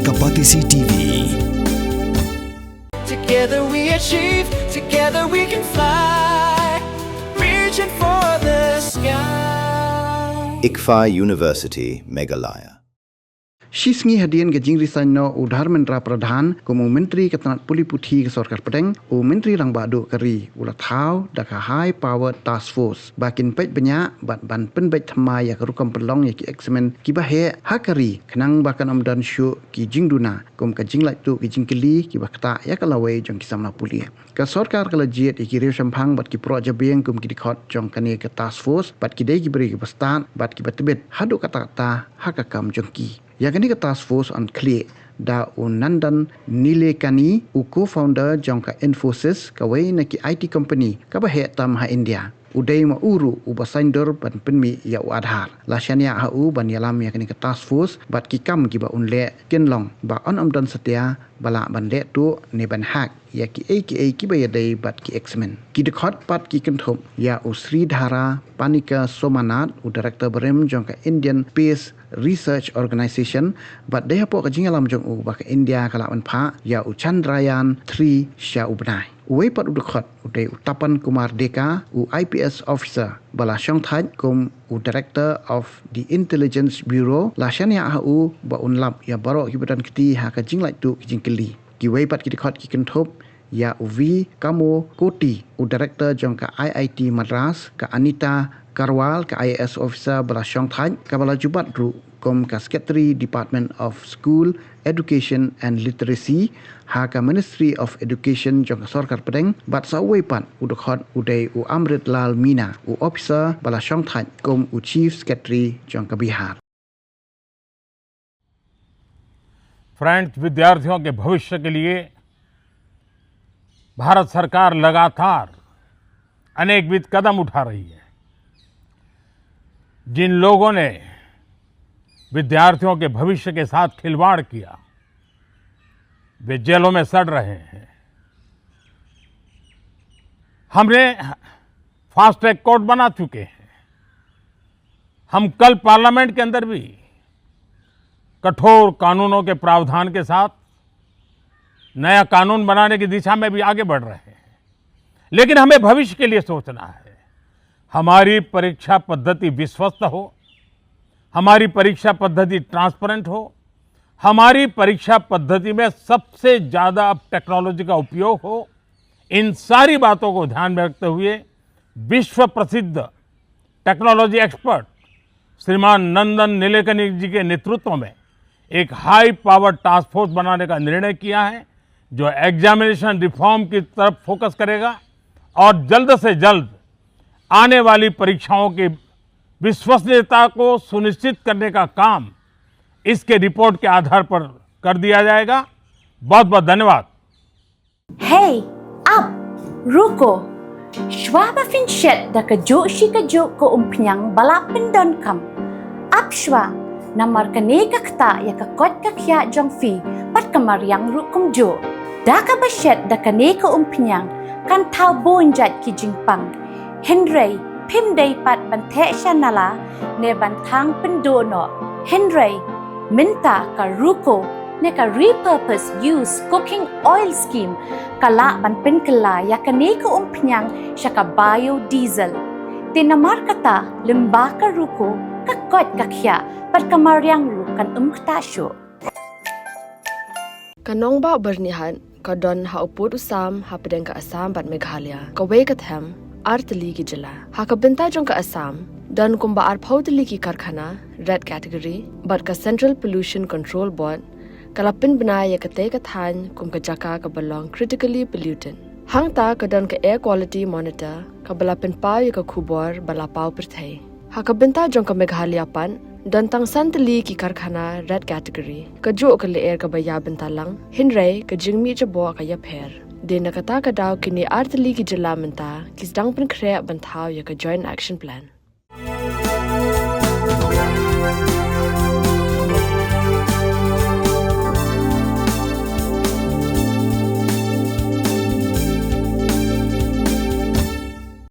Kapatisi TV. Together we achieve, together we can fly, reaching for the sky. ICFA University, Meghalaya. Shisngi hadian ke jingri sanyo udhar mentra pradhan kumu menteri ketanat puli puthi ke sorkar pedeng u menteri rang badu kari ula thau daka high power task force bakin pej banyak bat ban penbej thamai ya kerukam pelong ya ki eksamen ki bahe hakari kenang bakan amdan syu ki jingduna kum ka jinglai tu ki jingkeli ki bakta ya kalawai jong ki samna puli ka sorkar kala jiet ki rew sampang bat ki pro jabeng kum ki dikhot jong kane ke task force bat ki dei ki beri ki pastan bat ki batbet hadu kata hakakam jong ki yang ini ke task force on clear da Nandan Nilekani co-founder jangka Infosys kawai naki IT company kabahe tam ha India udai ma uru ubasaindor ban penmi ya adhar lasyania ha u ban yalam yang ini ke task force bat ki kam ki ba unle kenlong ba on amdan setia bala ban le tu ne ban hak ya ki ki ba yadai bat ki examen ki dekhot pat ki kenthom ya Sri Dhara Panika Somanat u director berem jangka Indian Space Research Organization but they hapo ka jingalam jong u ba ka India kala man pha ya Chandrayaan 3 sha ubnai uwei pat udkhot udai utapan Kumar Deka u IPS officer bala syong thaj kum u director of the Intelligence Bureau la shania ha u ba unlap ya baro hibutan kiti ha ka jinglai tu ki jingkeli ki wei pat ki dekhot ki kenthop ya uvi kamo koti u director jong ka IIT Madras ka Anita Karwal ka IAS officer bala syong thaj ka bala jubat ru kom ka secretary Department of School Education and Literacy ha ka Ministry of Education jong ka sorkar pedeng bat sawai pat udakhot udai u Amrit Lal Mina u officer bala syong thaj kom u chief secretary jong ka Bihar. Friends, विद्यार्थियों के भविष्य के लिए भारत सरकार लगातार अनेकविध कदम उठा रही है। जिन लोगों ने विद्यार्थियों के भविष्य के साथ खिलवाड़ किया वे जेलों में सड़ रहे हैं। हमने फास्ट ट्रैक कोर्ट बना चुके हैं। हम कल पार्लियामेंट के अंदर भी कठोर कानूनों के प्रावधान के साथ नया कानून बनाने की दिशा में भी आगे बढ़ रहे हैं। लेकिन हमें भविष्य के लिए सोचना है। हमारी परीक्षा पद्धति विश्वस्त हो, हमारी परीक्षा पद्धति ट्रांसपेरेंट हो, हमारी परीक्षा पद्धति में सबसे ज़्यादा अब टेक्नोलॉजी का उपयोग हो। इन सारी बातों को ध्यान में रखते हुए विश्व प्रसिद्ध टेक्नोलॉजी एक्सपर्ट श्रीमान नंदन नीलेकनी जी के नेतृत्व में एक हाई पावर टास्क फोर्स बनाने का निर्णय किया है जो एग्जामिनेशन रिफॉर्म की तरफ फोकस करेगा और जल्द से जल्द आने वाली परीक्षाओं की विश्वसनीयता को सुनिश्चित करने का काम इसके रिपोर्ट के आधार पर कर दिया जाएगा। बहुत बहुत धन्यवाद। Hey, up, ruko. Schwaba finchet da ka jo shi ka jo ko umpiang balapin don kam. Up schwa, namar ka nega kta ya ka kot ka kya jong fi pat kamar yang rukum jo. Da ka bashet da ka nega umpiang kan tau bonjat ki jingpang. Henry, pim day pat bante shanala ne bantang pendono. Henry, minta ka ruko ne ka repurpose use cooking oil scheme kala ban pen kala ya kane ko umpnyang sya ka biodiesel tinamar kata limba ka ruko ka kot ka khya pat kamaryang ru kan ktasyo kanong ba bernihan ka don ha uput usam ha pedeng ka Assam bat Meghalaya ka we ka them artli ki jila ha ka benta jong ka Assam don kumba ar phaudli ki karkhana red category bat ka Central Pollution Control Board kalapin banaya kate kathan kum ka jaka ka belong critically pollutant hangta ka don ka air quality monitor ka balapin pa ya ka khubor bala pau prthai ha ka benta jong ka Meghalaya pan don tang santli ki karkhana red category ka jo ka le air ka baya benta lang hinrai ka jingmi cha bo ka ya pher de na kata ka daw kini artli ki jila menta kis dang pin khre banthau ya ka joint action plan